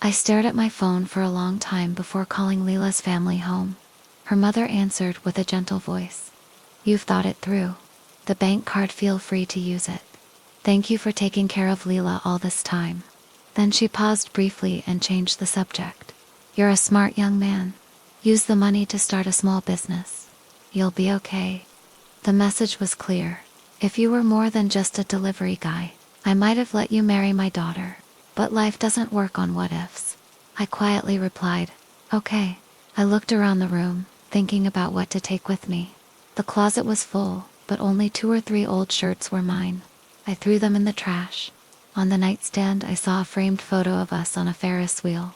I stared at my phone for a long time before calling Lila's family home. Her mother answered with a gentle voice. "You've thought it through. The bank card, feel free to use it. Thank you for taking care of Lila all this time." Then she paused briefly and changed the subject. "You're a smart young man. Use the money to start a small business. You'll be okay." The message was clear. If you were more than just a delivery guy, I might have let you marry my daughter. But life doesn't work on what ifs. I quietly replied, "Okay." I looked around the room, thinking about what to take with me. The closet was full, but only 2 or 3 old shirts were mine. I threw them in the trash. On the nightstand, I saw a framed photo of us on a Ferris wheel.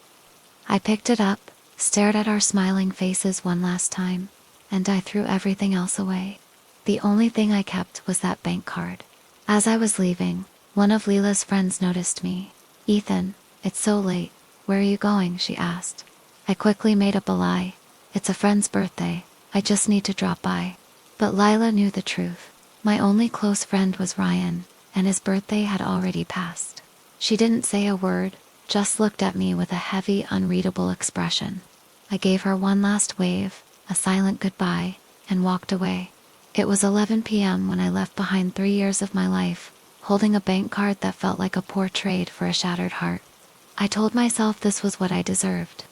I picked it up, stared at our smiling faces one last time, and I threw everything else away. The only thing I kept was that bank card. As I was leaving, one of Lila's friends noticed me. "Ethan, it's so late. Where are you going?" she asked. I quickly made up a lie. "It's a friend's birthday. I just need to drop by." But Lila knew the truth. My only close friend was Ryan, and his birthday had already passed. She didn't say a word, just looked at me with a heavy, unreadable expression. I gave her one last wave, a silent goodbye, and walked away. It was 11 p.m. when I left behind 3 years of my life, holding a bank card that felt like a poor trade for a shattered heart. I told myself this was what I deserved.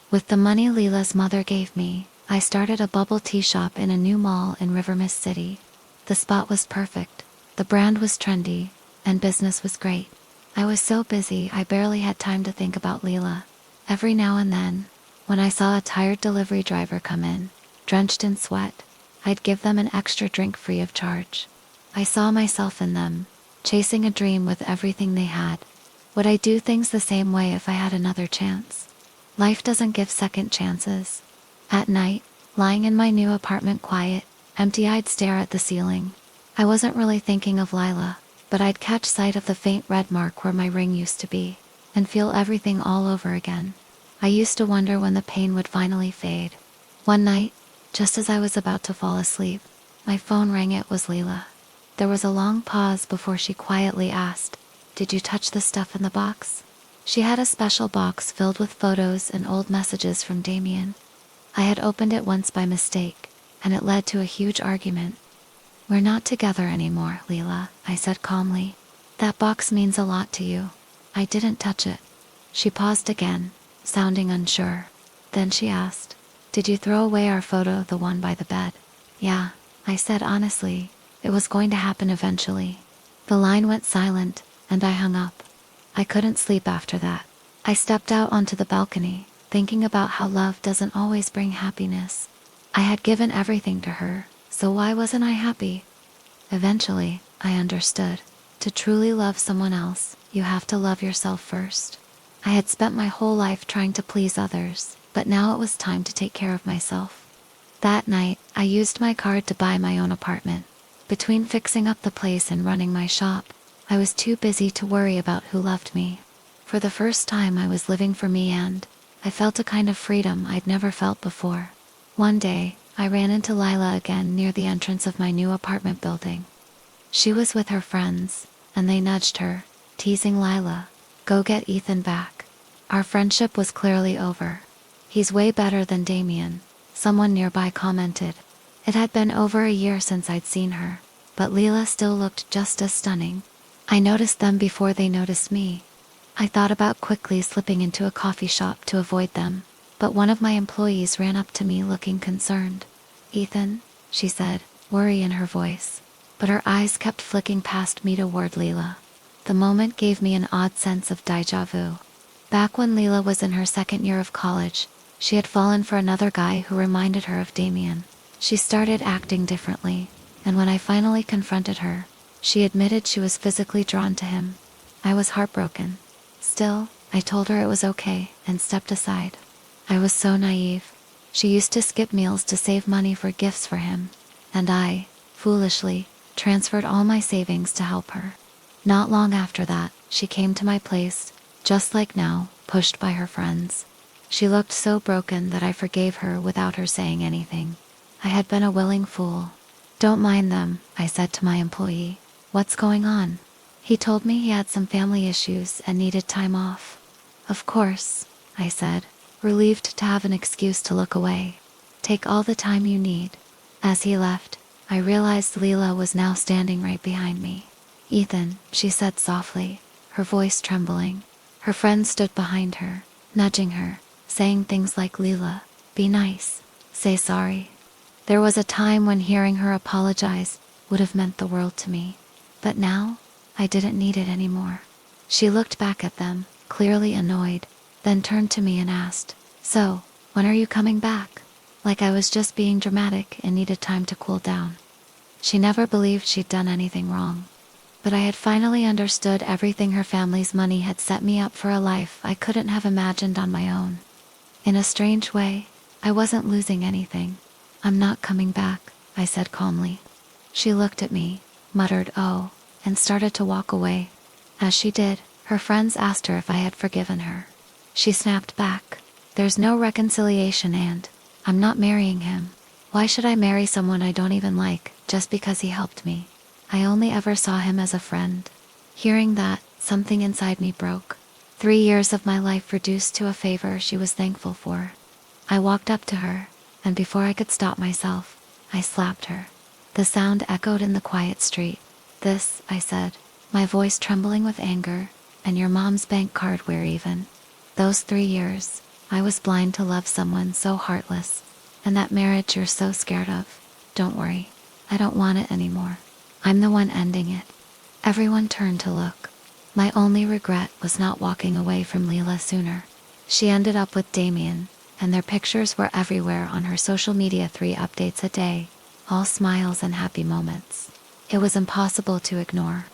With the money Lila's mother gave me, I started a bubble tea shop in a new mall in River Mist City. The spot was perfect, the brand was trendy, and business was great. I was so busy I barely had time to think about Lila. Every now and then, when I saw a tired delivery driver come in, drenched in sweat, I'd give them an extra drink free of charge. I saw myself in them, chasing a dream with everything they had. Would I do things the same way if I had another chance? Life doesn't give second chances. At night, lying in my new apartment quiet, empty, I'd stare at the ceiling. I wasn't really thinking of Lila, but I'd catch sight of the faint red mark where my ring used to be, and feel everything all over again. I used to wonder when the pain would finally fade. One night, just as I was about to fall asleep, my phone rang. It was Lila. There was a long pause before she quietly asked, "Did you touch the stuff in the box?" She had a special box filled with photos and old messages from Damien. I had opened it once by mistake, and it led to a huge argument. "We're not together anymore, Lila," I said calmly. "That box means a lot to you." I didn't touch it. She paused again, sounding unsure. Then she asked, "Did you throw away our photo, the one by the bed?" "Yeah," I said honestly. It was going to happen eventually. The line went silent, and I hung up. I couldn't sleep after that. I stepped out onto the balcony, thinking about how love doesn't always bring happiness. I had given everything to her, so why wasn't I happy? Eventually, I understood. To truly love someone else, you have to love yourself first. I had spent my whole life trying to please others, but now it was time to take care of myself. That night, I used my card to buy my own apartment. Between fixing up the place and running my shop, I was too busy to worry about who loved me. For the first time, I was living for me, and I felt a kind of freedom I'd never felt before. One day, I ran into Lila again near the entrance of my new apartment building. She was with her friends, and they nudged her, teasing Lila, "Go get Ethan back." Our friendship was clearly over. "He's way better than Damien," someone nearby commented. It had been over a year since I'd seen her, but Lila still looked just as stunning. I noticed them before they noticed me. I thought about quickly slipping into a coffee shop to avoid them, but one of my employees ran up to me looking concerned. "Ethan," she said, worry in her voice, but her eyes kept flicking past me toward Lila. The moment gave me an odd sense of déjà vu. Back when Lila was in her second year of college, she had fallen for another guy who reminded her of Damien. She started acting differently, and when I finally confronted her, she admitted she was physically drawn to him. I was heartbroken. Still, I told her it was okay and stepped aside. I was so naive. She used to skip meals to save money for gifts for him, and I, foolishly, transferred all my savings to help her. Not long after that, she came to my place, just like now, pushed by her friends. She looked so broken that I forgave her without her saying anything. I had been a willing fool. "Don't mind them," I said to my employee. "What's going on?" He told me he had some family issues and needed time off. Of course, I said, relieved to have an excuse to look away. Take all the time you need. As he left, I realized Lila was now standing right behind me. Ethan, she said softly, her voice trembling. Her friend stood behind her, nudging her, saying things like, Lila, be nice, say sorry. There was a time when hearing her apologize would have meant the world to me. But now, I didn't need it anymore. She looked back at them, clearly annoyed, then turned to me and asked, so, when are you coming back? Like I was just being dramatic and needed time to cool down. She never believed she'd done anything wrong. But I had finally understood everything her family's money had set me up for a life I couldn't have imagined on my own. In a strange way, I wasn't losing anything. I'm not coming back, I said calmly. She looked at me, muttered oh, and started to walk away. As she did, her friends asked her if I had forgiven her. She snapped back, there's no reconciliation and I'm not marrying him. Why should I marry someone I don't even like, just because he helped me? I only ever saw him as a friend. Hearing that, something inside me broke. 3 years of my life reduced to a favor she was thankful for. I walked up to her, and before I could stop myself, I slapped her. The sound echoed in the quiet street. This, I said, my voice trembling with anger, and your mom's bank card where even. Those 3 years, I was blind to love someone so heartless. And that marriage you're so scared of, don't worry, I don't want it anymore. I'm the one ending it. Everyone turned to look. My only regret was not walking away from Lila sooner. She ended up with Damien, and their pictures were everywhere on her social media, 3 updates a day, all smiles and happy moments. It was impossible to ignore.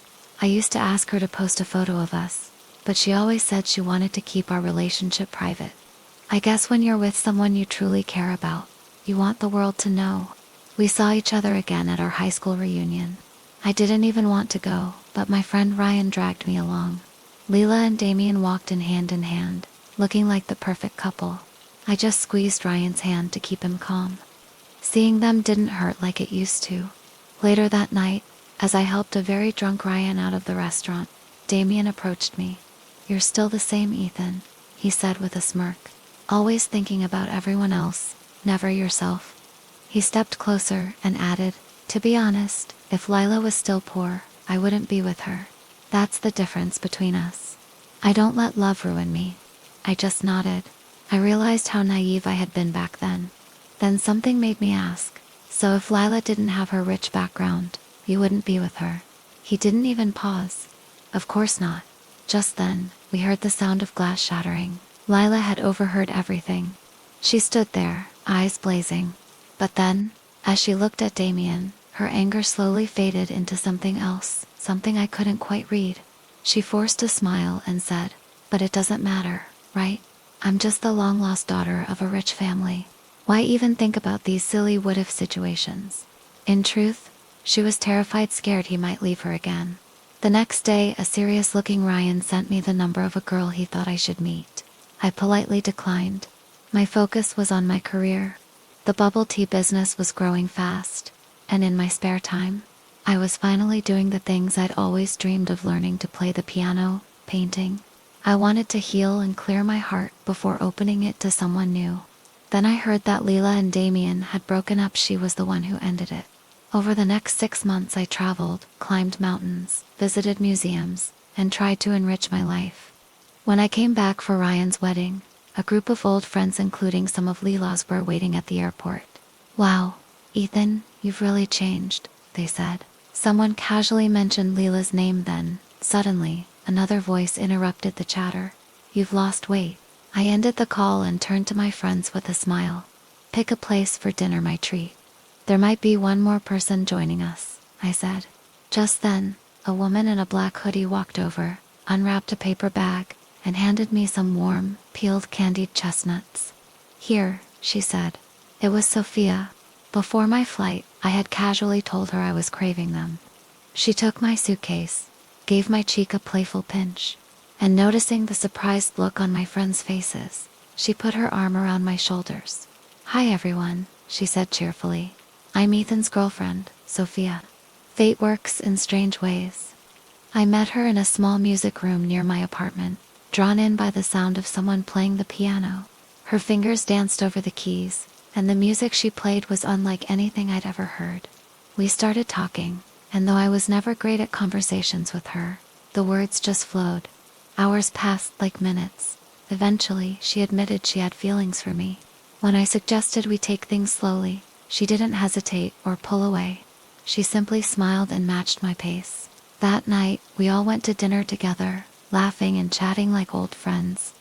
I used to ask her to post a photo of us, but she always said she wanted to keep our relationship private. I guess when you're with someone you truly care about, you want the world to know. We saw each other again at our high school reunion. I didn't even want to go, but my friend Ryan dragged me along. Lila and Damien walked in hand, looking like the perfect couple. I just squeezed Ryan's hand to keep him calm. Seeing them didn't hurt like it used to. Later that night, as I helped a very drunk Ryan out of the restaurant, Damien approached me. You're still the same, Ethan, he said with a smirk. Always thinking about everyone else, never yourself. He stepped closer and added, to be honest, if Lila was still poor, I wouldn't be with her. That's the difference between us. I don't let love ruin me. I just nodded. I realized how naive I had been back then. Then something made me ask, so if Lila didn't have her rich background, you wouldn't be with her? He didn't even pause. Of course not. Just then, we heard the sound of glass shattering. Lila had overheard everything. She stood there, eyes blazing. But then, as she looked at Damien, her anger slowly faded into something else, something I couldn't quite read. She forced a smile and said, but it doesn't matter, right? I'm just the long-lost daughter of a rich family. Why even think about these silly what-if situations? In truth, she was terrified, scared he might leave her again. The next day, a serious-looking Ryan sent me the number of a girl he thought I should meet. I politely declined. My focus was on my career. The bubble tea business was growing fast, and in my spare time, I was finally doing the things I'd always dreamed of, learning to play the piano, painting. I wanted to heal and clear my heart before opening it to someone new. Then I heard that Lila and Damien had broken up. She was the one who ended it. Over the next 6 months I traveled, climbed mountains, visited museums, and tried to enrich my life. When I came back for Ryan's wedding, a group of old friends including some of Lila's were waiting at the airport. Wow, Ethan, you've really changed, they said. Someone casually mentioned Lila's name then, suddenly, another voice interrupted the chatter. You've lost weight. I ended the call and turned to my friends with a smile. Pick a place for dinner, my treat. There might be one more person joining us, I said. Just then, a woman in a black hoodie walked over, unwrapped a paper bag, and handed me some warm, peeled candied chestnuts. Here, she said. It was Sophia. Before my flight, I had casually told her I was craving them. She took my suitcase, gave my cheek a playful pinch, and noticing the surprised look on my friends' faces, she put her arm around my shoulders. Hi everyone, she said cheerfully. I'm Ethan's girlfriend, Sophia. Fate works in strange ways. I met her in a small music room near my apartment, drawn in by the sound of someone playing the piano. Her fingers danced over the keys, and the music she played was unlike anything I'd ever heard. We started talking, and though I was never great at conversations with her, the words just flowed. Hours passed like minutes. Eventually, she admitted she had feelings for me. When I suggested we take things slowly, she didn't hesitate or pull away. She simply smiled and matched my pace. That night, we all went to dinner together, laughing and chatting like old friends.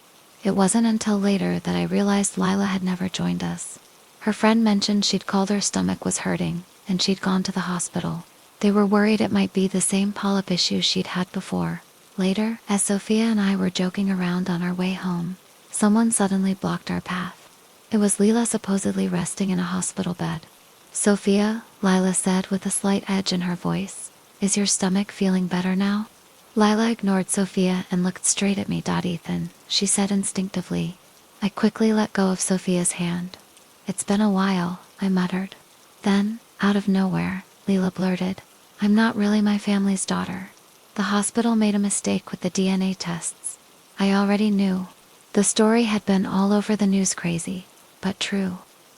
It wasn't until later that I realized Lila had never joined us. Her friend mentioned she'd called her stomach was hurting, and she'd gone to the hospital. They were worried it might be the same polyp issue she'd had before. Later, as Sophia and I were joking around on our way home, someone suddenly blocked our path. It was Lila supposedly resting in a hospital bed. "Sophia," Lila said with a slight edge in her voice, "is your stomach feeling better now?" Lila ignored Sophia and looked straight at me. "Ethan," she said instinctively. I quickly let go of Sophia's hand. "It's been a while," I muttered. Then, out of nowhere, Lila blurted, "I'm not really my family's daughter. The hospital made a mistake with the DNA tests." I already knew. The story had been all over the news, crazy, but true.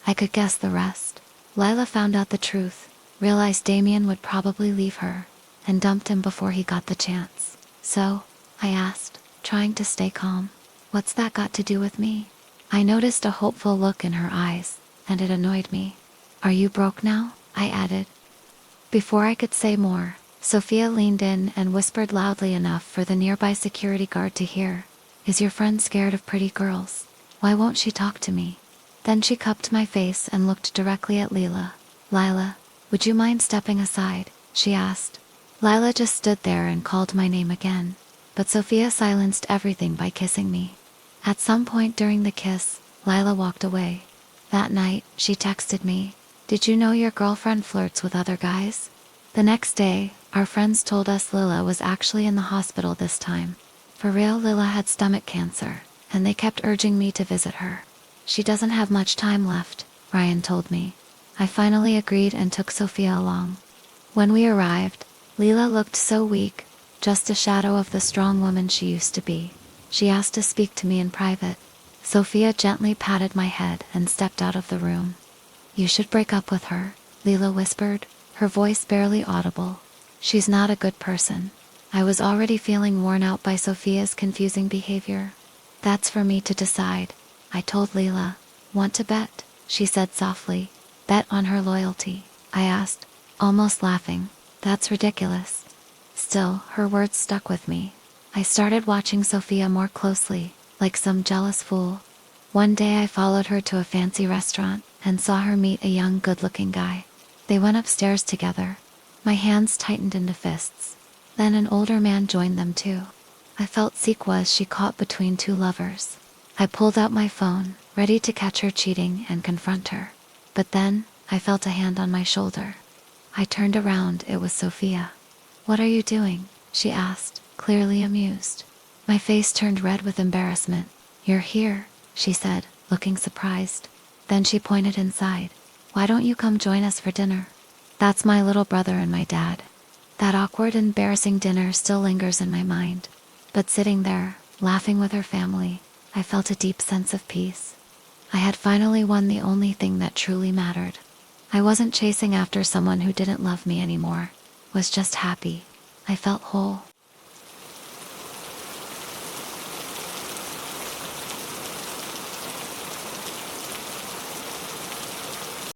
I could guess the rest. Lila found out the truth, realized Damien would probably leave her, and dumped him before he got the chance. "So?" I asked, trying to stay calm. "What's that got to do with me?" I noticed a hopeful look in her eyes, and it annoyed me. "Are you broke now?" I added. Before I could say more, Sophia leaned in and whispered loudly enough for the nearby security guard to hear, "Is your friend scared of pretty girls? Why won't she talk to me?" Then she cupped my face and looked directly at Lila. "Lila, would you mind stepping aside?" she asked. Lila just stood there and called my name again, but Sophia silenced everything by kissing me. At some point during the kiss, Lila walked away. That night, she texted me, "Did you know your girlfriend flirts with other guys?" The next day, our friends told us Lila was actually in the hospital this time. For real, Lila had stomach cancer, and they kept urging me to visit her. "She doesn't have much time left," Ryan told me. I finally agreed and took Sophia along. When we arrived, Lila looked so weak, just a shadow of the strong woman she used to be. She asked to speak to me in private. Sophia gently patted my head and stepped out of the room. "You should break up with her," Lila whispered, her voice barely audible. "She's not a good person." I was already feeling worn out by Sophia's confusing behavior. "That's for me to decide," I told Lila. "Want to bet?" she said softly. "Bet on her loyalty?" I asked, almost laughing. "That's ridiculous." Still, her words stuck with me. I started watching Sophia more closely, like some jealous fool. One day I followed her to a fancy restaurant and saw her meet a young, good-looking guy. They went upstairs together. My hands tightened into fists. Then an older man joined them too. I felt Sikwa as she caught between two lovers. I pulled out my phone, ready to catch her cheating and confront her. But then, I felt a hand on my shoulder. I turned around. It was Sophia. "What are you doing?" she asked, clearly amused. My face turned red with embarrassment. "You're here," she said, looking surprised. Then she pointed inside. "Why don't you come join us for dinner?" "That's my little brother and my dad." That awkward, embarrassing dinner still lingers in my mind. But sitting there, laughing with her family, I felt a deep sense of peace. I had finally won the only thing that truly mattered. I wasn't chasing after someone who didn't love me anymore, was just happy. I felt whole.